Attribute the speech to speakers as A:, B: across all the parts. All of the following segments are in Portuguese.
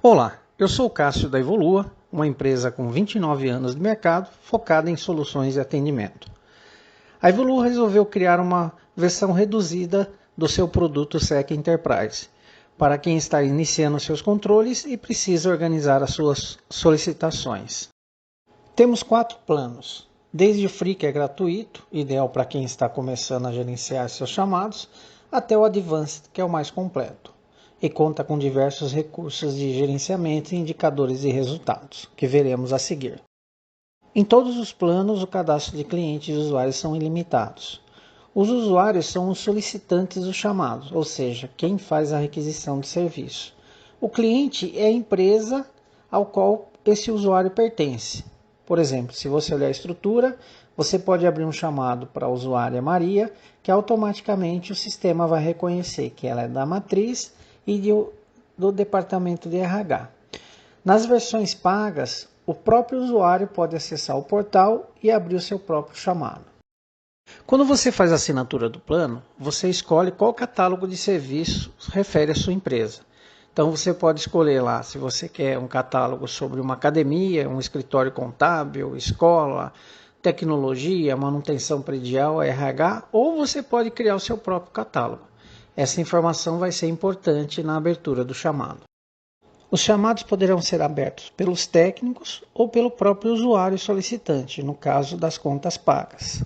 A: Olá, eu sou o Cássio da Evolua, uma empresa com 29 anos de mercado focada em soluções de atendimento. A Evolua resolveu criar uma versão reduzida do seu produto SEC Enterprise, para quem está iniciando seus controles e precisa organizar as suas solicitações. Temos 4 planos, desde o Free, que é gratuito, ideal para quem está começando a gerenciar seus chamados, até o Advanced, que é o mais completo, e conta com diversos recursos de gerenciamento e indicadores de resultados, que veremos a seguir. Em todos os planos, o cadastro de clientes e usuários são ilimitados. Os usuários são os solicitantes dos chamados, ou seja, quem faz a requisição de serviço. O cliente é a empresa ao qual esse usuário pertence. Por exemplo, se você olhar a estrutura, você pode abrir um chamado para a usuária Maria, que automaticamente o sistema vai reconhecer que ela é da matriz e do departamento de RH. Nas versões pagas, o próprio usuário pode acessar o portal e abrir o seu próprio chamado. Quando você faz a assinatura do plano, você escolhe qual catálogo de serviços refere à sua empresa. Então você pode escolher lá se você quer um catálogo sobre uma academia, um escritório contábil, escola, tecnologia, manutenção predial, RH, ou você pode criar o seu próprio catálogo. Essa informação vai ser importante na abertura do chamado. Os chamados poderão ser abertos pelos técnicos ou pelo próprio usuário solicitante, no caso das contas pagas.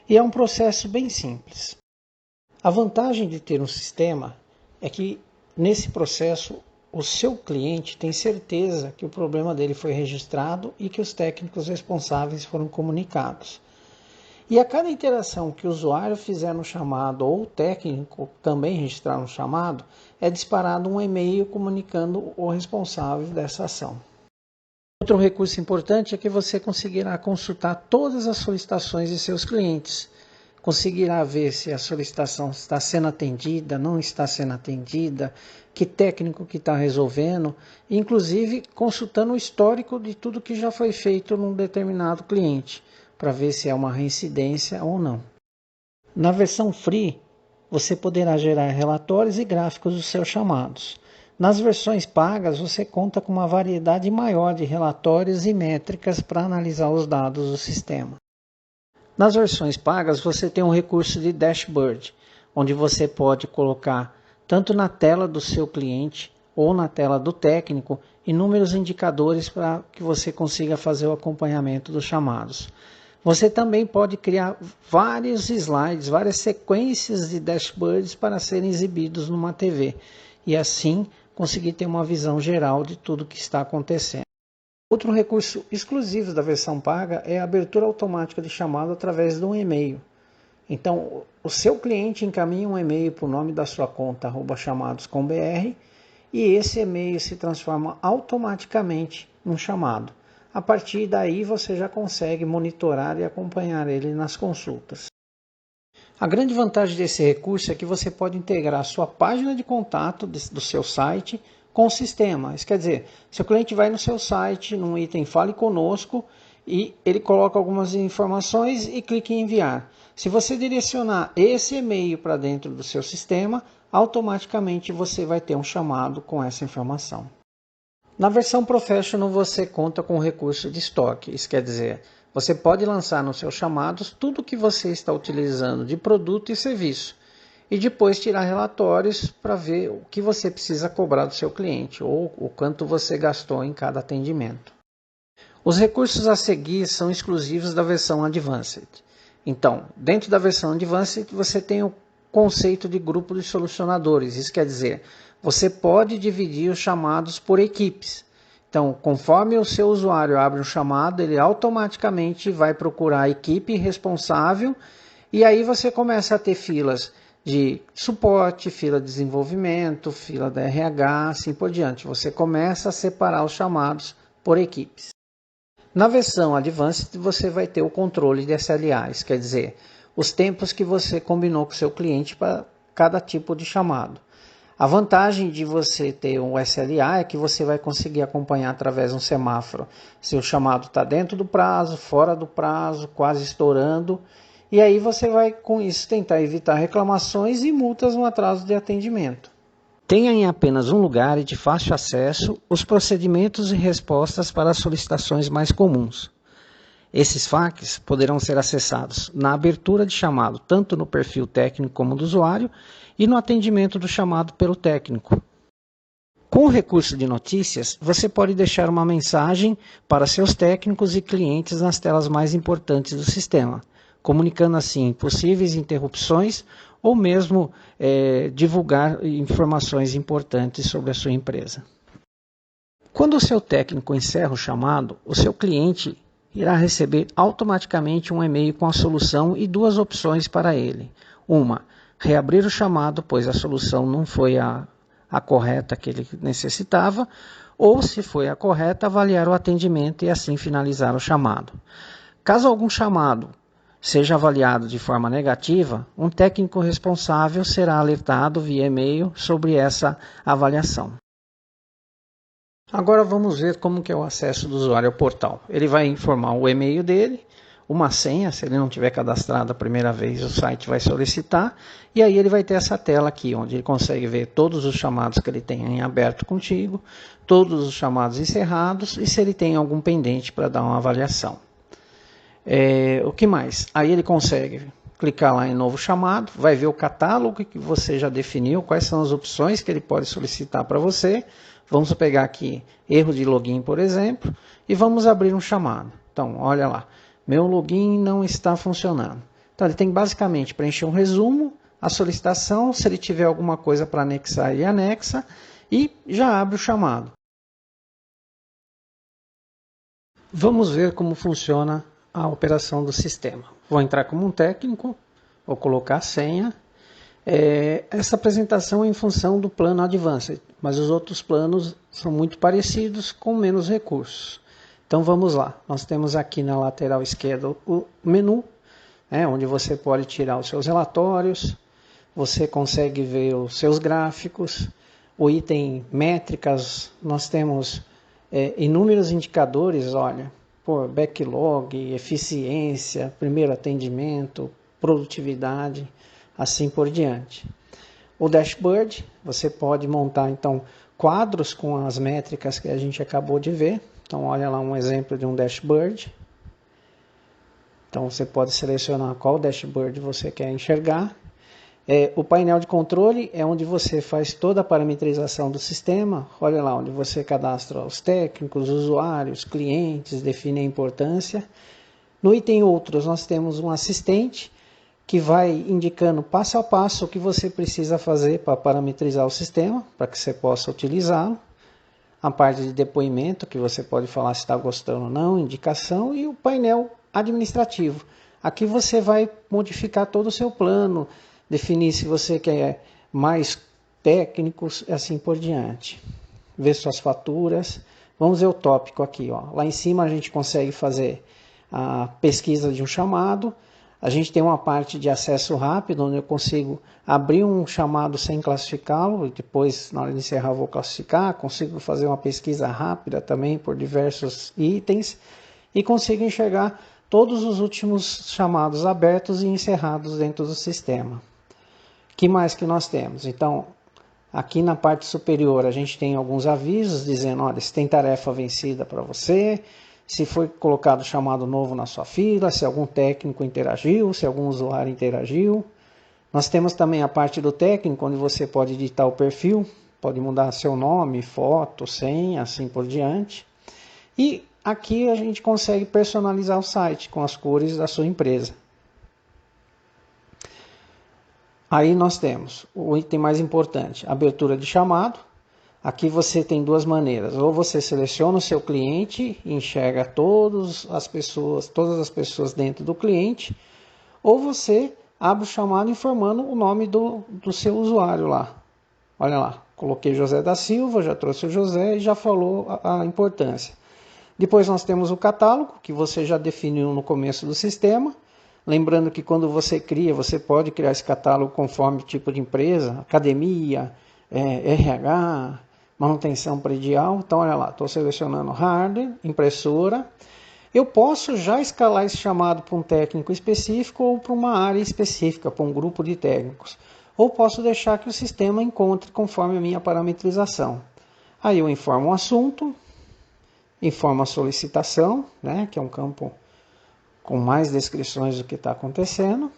A: E é um processo bem simples. A vantagem de ter um sistema é que, nesse processo, o seu cliente tem certeza que o problema dele foi registrado e que os técnicos responsáveis foram comunicados. E a cada interação que o usuário fizer no chamado ou o técnico também registrar no chamado, é disparado um e-mail comunicando o responsável dessa ação. Outro recurso importante é que você conseguirá consultar todas as solicitações de seus clientes. Conseguirá ver se a solicitação está sendo atendida, não está sendo atendida, que técnico que está resolvendo, inclusive consultando o histórico de tudo que já foi feito num determinado cliente, para ver se é uma reincidência ou não. Na versão Free, você poderá gerar relatórios e gráficos dos seus chamados. Nas versões pagas, você conta com uma variedade maior de relatórios e métricas para analisar os dados do sistema. Nas versões pagas, você tem um recurso de dashboard, onde você pode colocar tanto na tela do seu cliente ou na tela do técnico inúmeros indicadores para que você consiga fazer o acompanhamento dos chamados. Você também pode criar vários slides, várias sequências de dashboards para serem exibidos numa TV e assim conseguir ter uma visão geral de tudo que está acontecendo. Outro recurso exclusivo da versão paga é a abertura automática de chamado através de um e-mail. Então, o seu cliente encaminha um e-mail para o nome da sua conta @chamados.com.br e esse e-mail se transforma automaticamente num chamado. A partir daí você já consegue monitorar e acompanhar ele nas consultas. A grande vantagem desse recurso é que você pode integrar a sua página de contato do seu site com o sistema. Isso quer dizer, seu cliente vai no seu site, num item Fale Conosco, e ele coloca algumas informações e clica em enviar. Se você direcionar esse e-mail para dentro do seu sistema, automaticamente você vai ter um chamado com essa informação. Na versão Professional você conta com o recurso de estoque, isso quer dizer, você pode lançar nos seus chamados tudo o que você está utilizando de produto e serviço e depois tirar relatórios para ver o que você precisa cobrar do seu cliente ou o quanto você gastou em cada atendimento. Os recursos a seguir são exclusivos da versão Advanced. Então, dentro da versão Advanced você tem o conceito de grupo de solucionadores, isso quer dizer, você pode dividir os chamados por equipes. Então, conforme o seu usuário abre um chamado, ele automaticamente vai procurar a equipe responsável e aí você começa a ter filas de suporte, fila de desenvolvimento, fila da RH, assim por diante. Você começa a separar os chamados por equipes. Na versão Advanced você vai ter o controle de SLAs, quer dizer, os tempos que você combinou com o seu cliente para cada tipo de chamado. A vantagem de você ter um SLA é que você vai conseguir acompanhar através de um semáforo se o chamado está dentro do prazo, fora do prazo, quase estourando. E aí você vai com isso tentar evitar reclamações e multas no atraso de atendimento. tenha em apenas um lugar e de fácil acesso os procedimentos e respostas para as solicitações mais comuns. Esses FAQs poderão ser acessados na abertura de chamado, tanto no perfil técnico como do usuário, e no atendimento do chamado pelo técnico. Com o recurso de notícias, você pode deixar uma mensagem para seus técnicos e clientes nas telas mais importantes do sistema, comunicando assim possíveis interrupções ou mesmo divulgar informações importantes sobre a sua empresa. Quando o seu técnico encerra o chamado, o seu cliente irá receber automaticamente um e-mail com a solução e duas opções para ele. Uma, reabrir o chamado, pois a solução não foi a correta que ele necessitava, ou, se foi a correta, avaliar o atendimento e assim finalizar o chamado. Caso algum chamado seja avaliado de forma negativa, um técnico responsável será alertado via e-mail sobre essa avaliação. Agora vamos ver como que é o acesso do usuário ao portal. Ele vai informar o e-mail dele, uma senha, se ele não tiver cadastrado a primeira vez, o site vai solicitar, e aí ele vai ter essa tela aqui, onde ele consegue ver todos os chamados que ele tem em aberto contigo, todos os chamados encerrados, e se ele tem algum pendente para dar uma avaliação. O que mais? Aí ele consegue clicar lá em novo chamado, vai ver o catálogo que você já definiu, quais são as opções que ele pode solicitar para você. Vamos pegar aqui erro de login, por exemplo, e vamos abrir um chamado. Então, olha lá, meu login não está funcionando. Então, ele tem basicamente preencher um resumo, a solicitação, se ele tiver alguma coisa para anexar, ele anexa e já abre o chamado. Vamos ver como funciona a operação do sistema. Vou entrar como um técnico, vou colocar a senha. Essa apresentação é em função do plano Advanced, mas os outros planos são muito parecidos com menos recursos. Então vamos lá, nós temos aqui na lateral esquerda o menu, onde você pode tirar os seus relatórios, você consegue ver os seus gráficos, o item métricas, nós temos inúmeros indicadores, olha, backlog, eficiência, primeiro atendimento, produtividade, assim por diante. O dashboard, você pode montar então quadros com as métricas que a gente acabou de ver. Então olha lá um exemplo de um dashboard. Então você pode selecionar qual dashboard você quer enxergar. O painel de controle é onde você faz toda a parametrização do sistema. Olha lá, onde você cadastra os técnicos, usuários, clientes, define a importância. No item outros, nós temos um assistente que vai indicando passo a passo o que você precisa fazer para parametrizar o sistema, para que você possa utilizá-lo. A parte de depoimento, que você pode falar se está gostando ou não, indicação, e o painel administrativo. Aqui você vai modificar todo o seu plano, definir se você quer mais técnicos e assim por diante. Ver suas faturas. Vamos ver o tópico aqui. Lá em cima a gente consegue fazer a pesquisa de um chamado. A gente tem uma parte de acesso rápido, onde eu consigo abrir um chamado sem classificá-lo, e depois, na hora de encerrar, eu vou classificar. Consigo fazer uma pesquisa rápida também por diversos itens, e consigo enxergar todos os últimos chamados abertos e encerrados dentro do sistema. O que mais que nós temos? Então, aqui na parte superior, a gente tem alguns avisos dizendo, olha, se tem tarefa vencida para você, se foi colocado chamado novo na sua fila, se algum técnico interagiu, se algum usuário interagiu. Nós temos também a parte do técnico, onde você pode editar o perfil, pode mudar seu nome, foto, senha, assim por diante. E aqui a gente consegue personalizar o site com as cores da sua empresa. Aí nós temos o item mais importante, abertura de chamado. Aqui você tem duas maneiras, ou você seleciona o seu cliente e enxerga todas as pessoas dentro do cliente, ou você abre o chamado informando o nome do seu usuário lá. Olha lá, coloquei José da Silva, já trouxe o José e já falou a importância. Depois nós temos o catálogo, que você já definiu no começo do sistema. Lembrando que quando você cria, você pode criar esse catálogo conforme o tipo de empresa, academia, RH, manutenção predial. Então, olha lá, estou selecionando hardware, impressora. Eu posso já escalar esse chamado para um técnico específico ou para uma área específica, para um grupo de técnicos. ou posso deixar que o sistema encontre conforme a minha parametrização. Aí eu informo o assunto, informo a solicitação, né, que é um campo com mais descrições do que está acontecendo.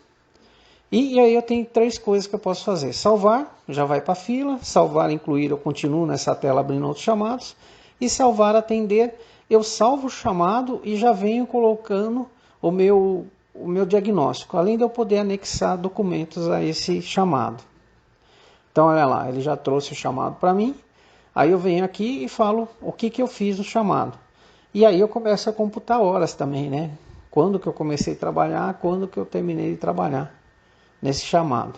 A: E aí eu tenho 3 coisas que eu posso fazer. Salvar, já vai para a fila. Salvar, incluir, eu continuo nessa tela abrindo outros chamados. E salvar, atender, eu salvo o chamado e já venho colocando o meu diagnóstico. Além de eu poder anexar documentos a esse chamado. Então, olha lá, ele já trouxe o chamado para mim. Aí eu venho aqui e falo o que eu fiz no chamado. E aí eu começo a computar horas também, né? Quando que eu comecei a trabalhar, quando que eu terminei de trabalhar nesse chamado.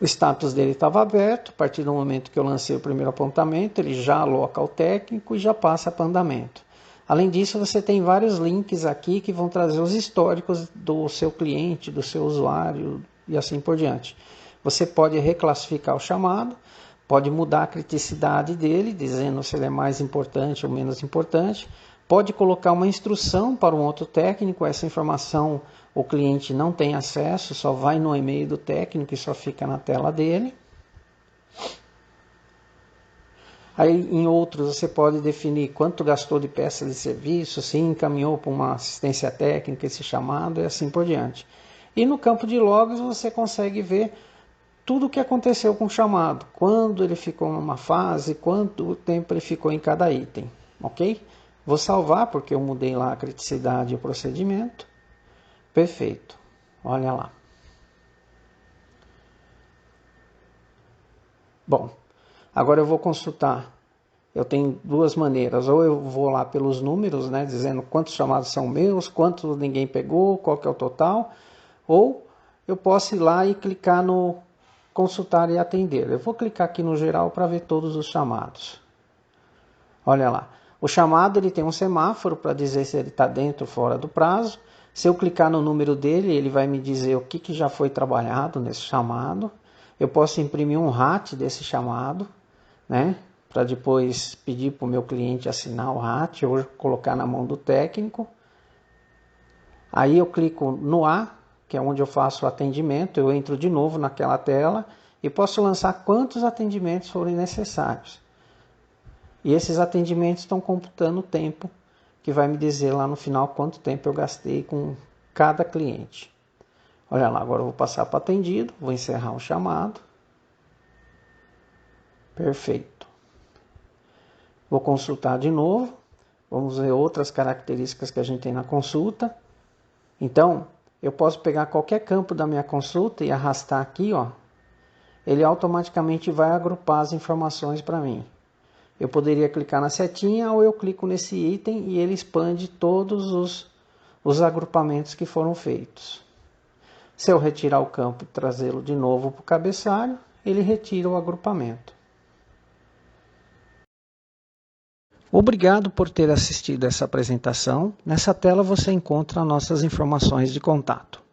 A: O status dele estava aberto, a partir do momento que eu lancei o primeiro apontamento, ele já aloca o técnico e já passa para andamento. Além disso, você tem vários links aqui que vão trazer os históricos do seu cliente, do seu usuário e assim por diante. Você pode reclassificar o chamado, pode mudar a criticidade dele, dizendo se ele é mais importante ou menos importante. Pode colocar uma instrução para um outro técnico, essa informação o cliente não tem acesso, só vai no e-mail do técnico e só fica na tela dele. Aí em outros você pode definir quanto gastou de peça de serviço, se encaminhou para uma assistência técnica esse chamado e assim por diante. E no campo de logs você consegue ver tudo o que aconteceu com o chamado, quando ele ficou numa fase, quanto tempo ele ficou em cada item, ok? Vou salvar porque eu mudei lá a criticidade e o procedimento. Perfeito, olha lá. Bom, agora eu vou consultar. Eu tenho 2 maneiras, ou eu vou lá pelos números, né, dizendo quantos chamados são meus, quantos ninguém pegou, qual que é o total, ou eu posso ir lá e clicar no consultar e atender. Eu vou clicar aqui no geral para ver todos os chamados. Olha lá, o chamado ele tem um semáforo para dizer se ele está dentro ou fora do prazo. Se eu clicar no número dele, ele vai me dizer o que já foi trabalhado nesse chamado. Eu posso imprimir um RAT desse chamado, né? Para depois pedir para o meu cliente assinar o RAT ou colocar na mão do técnico. Aí eu clico no A, que é onde eu faço o atendimento. Eu entro de novo naquela tela e posso lançar quantos atendimentos forem necessários. E esses atendimentos estão computando o tempo, que vai me dizer lá no final quanto tempo eu gastei com cada cliente. Olha lá, agora eu vou passar para atendido, vou encerrar o chamado. Perfeito. Vou consultar de novo, vamos ver outras características que a gente tem na consulta. Então, eu posso pegar qualquer campo da minha consulta e arrastar aqui, ó. Ele automaticamente vai agrupar as informações para mim. Eu poderia clicar na setinha ou eu clico nesse item e ele expande todos os agrupamentos que foram feitos. Se eu retirar o campo e trazê-lo de novo para o cabeçalho, ele retira o agrupamento. Obrigado por ter assistido essa apresentação. Nessa tela você encontra nossas informações de contato.